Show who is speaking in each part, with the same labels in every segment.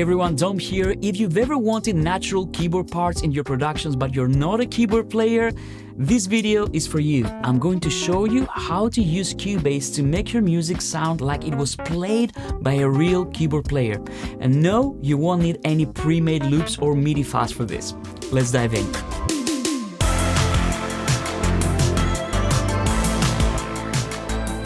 Speaker 1: everyone, Dom here. If you've ever wanted natural keyboard parts in your productions but you're not a keyboard player, this video is for you. I'm going to show you how to use Cubase to make your music sound like it was played by a real keyboard player. And no, you won't need any pre-made loops or MIDI files for this. Let's dive in.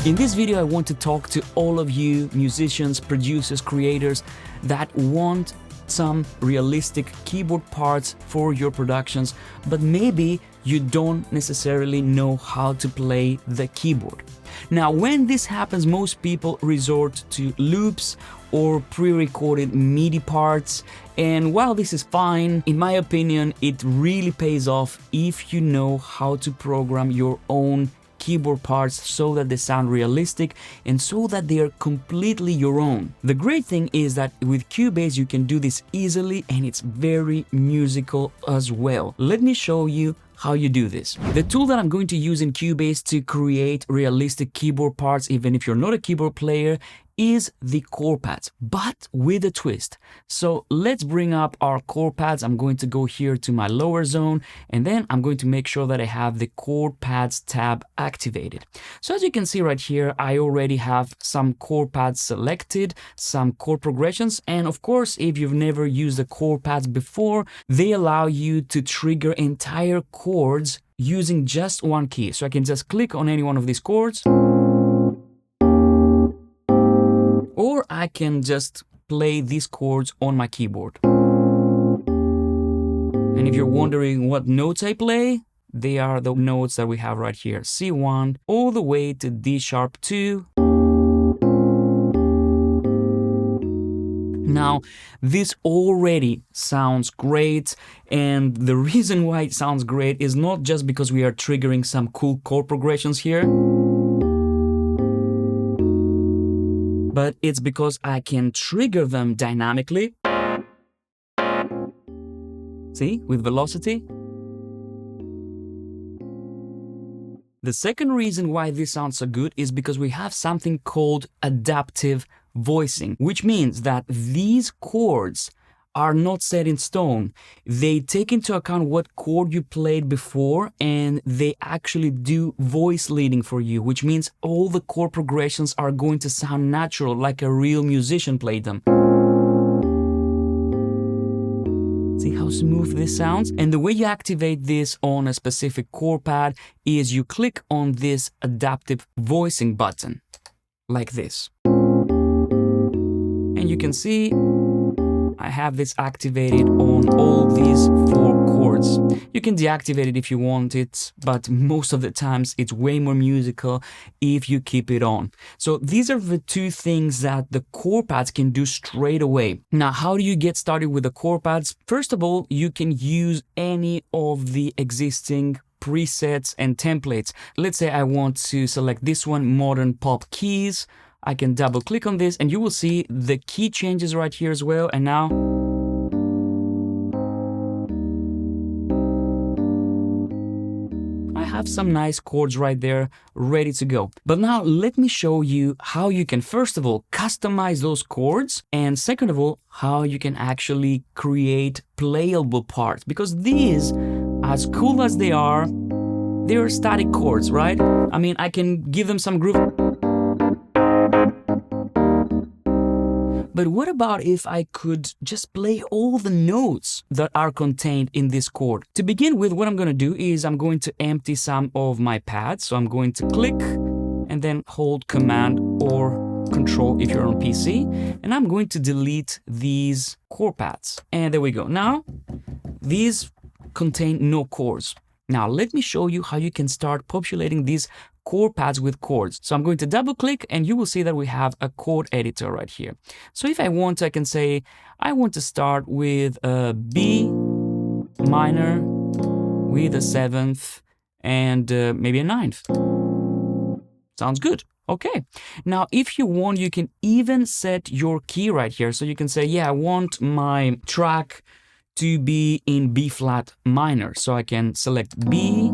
Speaker 1: In this video, I want to talk to all of you musicians, producers, creators that want some realistic keyboard parts for your productions, but maybe you don't necessarily know how to play the keyboard. Now, when this happens, most people resort to loops or pre-recorded MIDI parts, and while this is fine, in my opinion, it really pays off if you know how to program your own keyboard parts so that they sound realistic and so that they are completely your own. The great thing is that with Cubase you can do this easily and it's very musical as well. Let me show you how you do this. The tool that I'm going to use in Cubase to create realistic keyboard parts, even if you're not a keyboard player, is the Chord Pads, but with a twist. So let's bring up our Chord Pads. I'm going to go here to my lower zone, and then I'm going to make sure that I have the Chord Pads tab activated. So as you can see right here, I already have some Chord Pads selected, some chord progressions, and of course, if you've never used the Chord Pads before, they allow you to trigger entire chords using just one key. So I can just click on any one of these chords, or I can just play these chords on my keyboard. And if you're wondering what notes I play, they are the notes that we have right here. C1 all the way to D sharp 2. Now, this already sounds great, and the reason why it sounds great is not just because we are triggering some cool chord progressions here, but it's because I can trigger them dynamically. See, with velocity. The second reason why this sounds so good is because we have something called adaptive voicing, which means that these chords are not set in stone. They take into account what chord you played before, and they actually do voice leading for you, which means all the chord progressions are going to sound natural, like a real musician played them. See how smooth this sounds? And the way you activate this on a specific chord pad is you click on this adaptive voicing button, like this. And you can see I have this activated on all these 4 chords. You can deactivate it if you want it, but most of the times it's way more musical if you keep it on. So these are the 2 things that the Chord Pads can do straight away. Now, how do you get started with the Chord Pads? First of all, you can use any of the existing presets and templates. Let's say I want to select this one, Modern Pop Keys. I can double click on this and you will see the key changes right here as well. And now I have some nice chords right there ready to go. But now let me show you how you can, first of all, customize those chords, and second of all, how you can actually create playable parts, because these, as cool as they are, they're static chords, right? I mean, I can give them some groove. But what about if I could just play all the notes that are contained in this chord? To begin with, what I'm going to do is I'm going to empty some of my pads. So I'm going to click and then hold Command or Control if you're on PC. And I'm going to delete these chord pads. And there we go. Now, these contain no chords. Now, let me show you how you can start populating these chord pads with chords. So I'm going to double click and you will see that we have a chord editor right here. So if I want, I can say, I want to start with a B minor with a 7th and maybe a 9th. Sounds good. Okay. Now, if you want, you can even set your key right here. So you can say, yeah, I want my track to be in B flat minor. So I can select B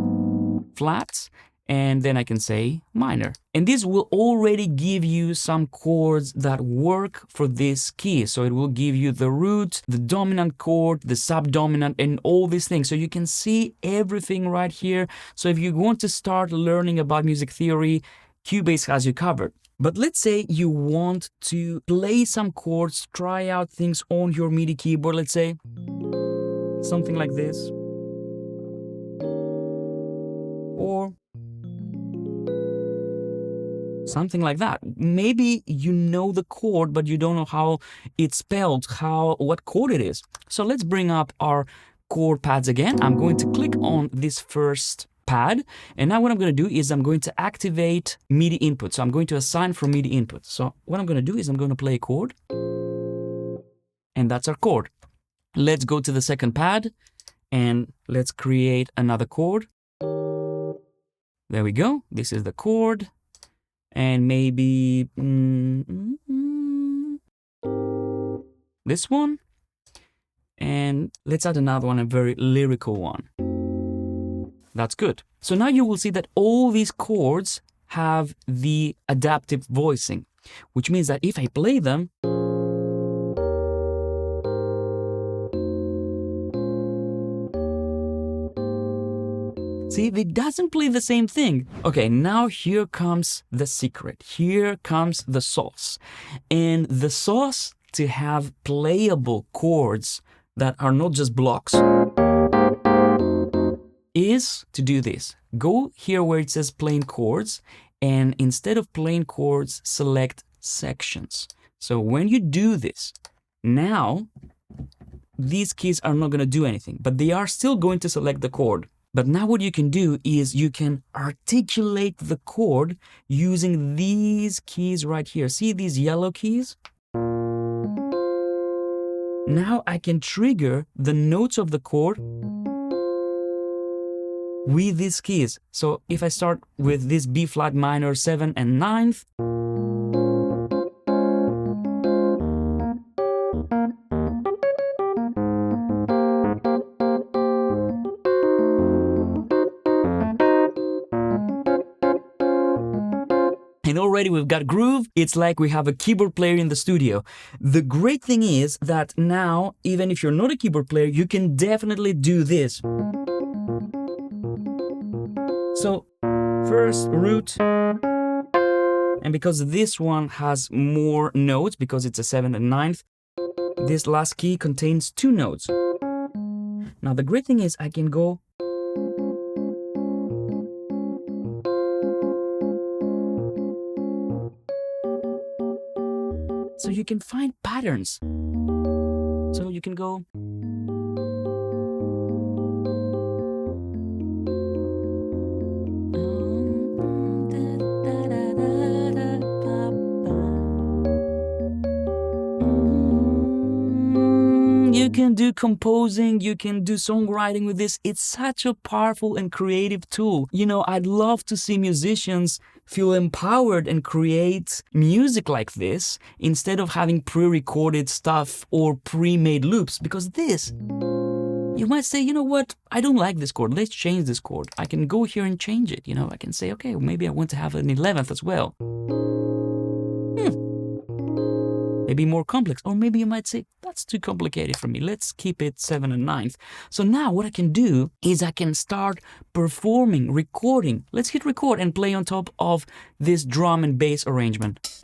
Speaker 1: flat and then I can say minor. And this will already give you some chords that work for this key. So it will give you the root, the dominant chord, the subdominant, and all these things. So you can see everything right here. So if you want to start learning about music theory, Cubase has you covered. But let's say you want to play some chords, try out things on your MIDI keyboard, let's say something like this. Or something like that. Maybe you know the chord, but you don't know how it's spelled, what chord it is. So let's bring up our chord pads again. I'm going to click on this first pad, and now what I'm going to do is I'm going to activate MIDI input. So I'm going to assign from MIDI input. So what I'm going to do is I'm going to play a chord, and that's our chord. Let's go to the second pad, and let's create another chord. There we go. This is the chord. And maybe this one. And let's add another one, a very lyrical one. That's good. So now you will see that all these chords have the adaptive voicing, which means that if I play them, see, it doesn't play the same thing. Okay, now here comes the secret. Here comes the sauce. And the sauce to have playable chords that are not just blocks is to do this. Go here where it says plain chords, and instead of plain chords, select sections. So when you do this, now these keys are not going to do anything, but they are still going to select the chord. But now what you can do is you can articulate the chord using these keys right here. See these yellow keys? Now I can trigger the notes of the chord with these keys. So if I start with this B flat minor 7 and 9th, and already we've got groove. It's like we have a keyboard player in the studio. The great thing is that now, even if you're not a keyboard player, you can definitely do this. So first root, and because this one has more notes, because it's a 7th and 9th, this last key contains 2 notes. Now the great thing is I can go so you can find patterns. So you can go you can do composing, you can do songwriting with this. It's such a powerful and creative tool. You know, I'd love to see musicians feel empowered and create music like this instead of having pre-recorded stuff or pre-made loops, because this, you might say, you know what, I don't like this chord, let's change this chord. I can go here and change it, you know, I can say, okay, maybe I want to have an 11th as well. Maybe more complex, or maybe you might say, that's too complicated for me, let's keep it 7 and 9th. So now what I can do is I can start performing, recording. Let's hit record and play on top of this drum and bass arrangement.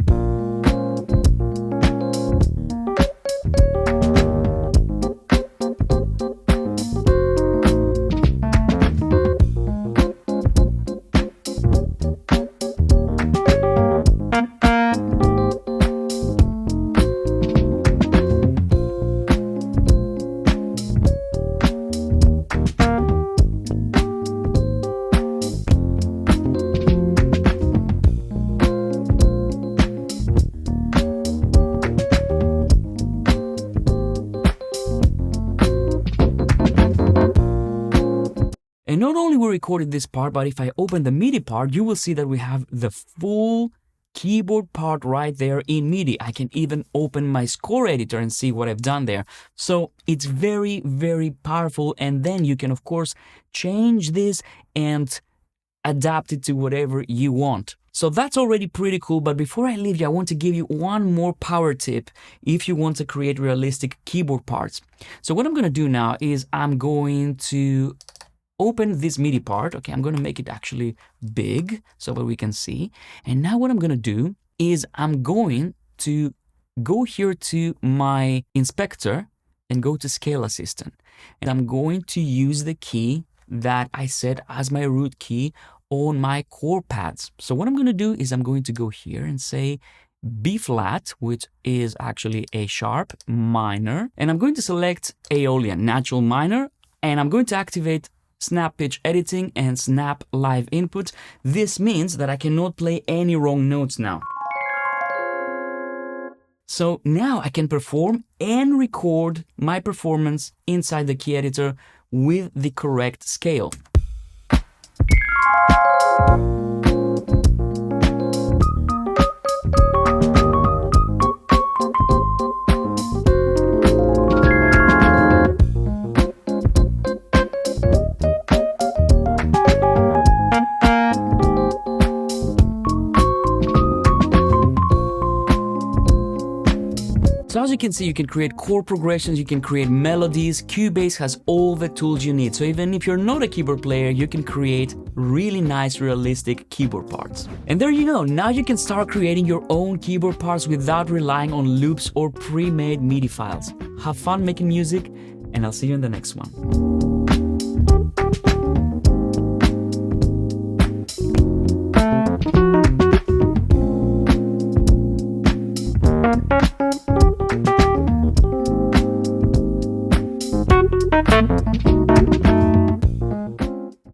Speaker 1: And not only we recorded this part, but if I open the MIDI part, you will see that we have the full keyboard part right there in MIDI. I can even open my score editor and see what I've done there. So it's very, very powerful. And then you can, of course, change this and adapt it to whatever you want. So that's already pretty cool, but before I leave you, I want to give you one more power tip if you want to create realistic keyboard parts. So what I'm going to do now is I'm going to open this MIDI part. Okay, I'm going to make it actually big so that we can see. And now what I'm going to do is I'm going to go here to my inspector and go to Scale Assistant. And I'm going to use the key that I set as my root key on my chord pads. So what I'm going to do is I'm going to go here and say B flat, which is actually A sharp minor. And I'm going to select Aeolian, natural minor. And I'm going to activate snap pitch editing and snap live input. This means that I cannot play any wrong notes now. So now I can perform and record my performance inside the key editor with the correct scale. So as you can see, you can create chord progressions, you can create melodies. Cubase has all the tools you need. So even if you're not a keyboard player, you can create really nice, realistic keyboard parts. And there you go. Now you can start creating your own keyboard parts without relying on loops or pre-made MIDI files. Have fun making music, and I'll see you in the next one.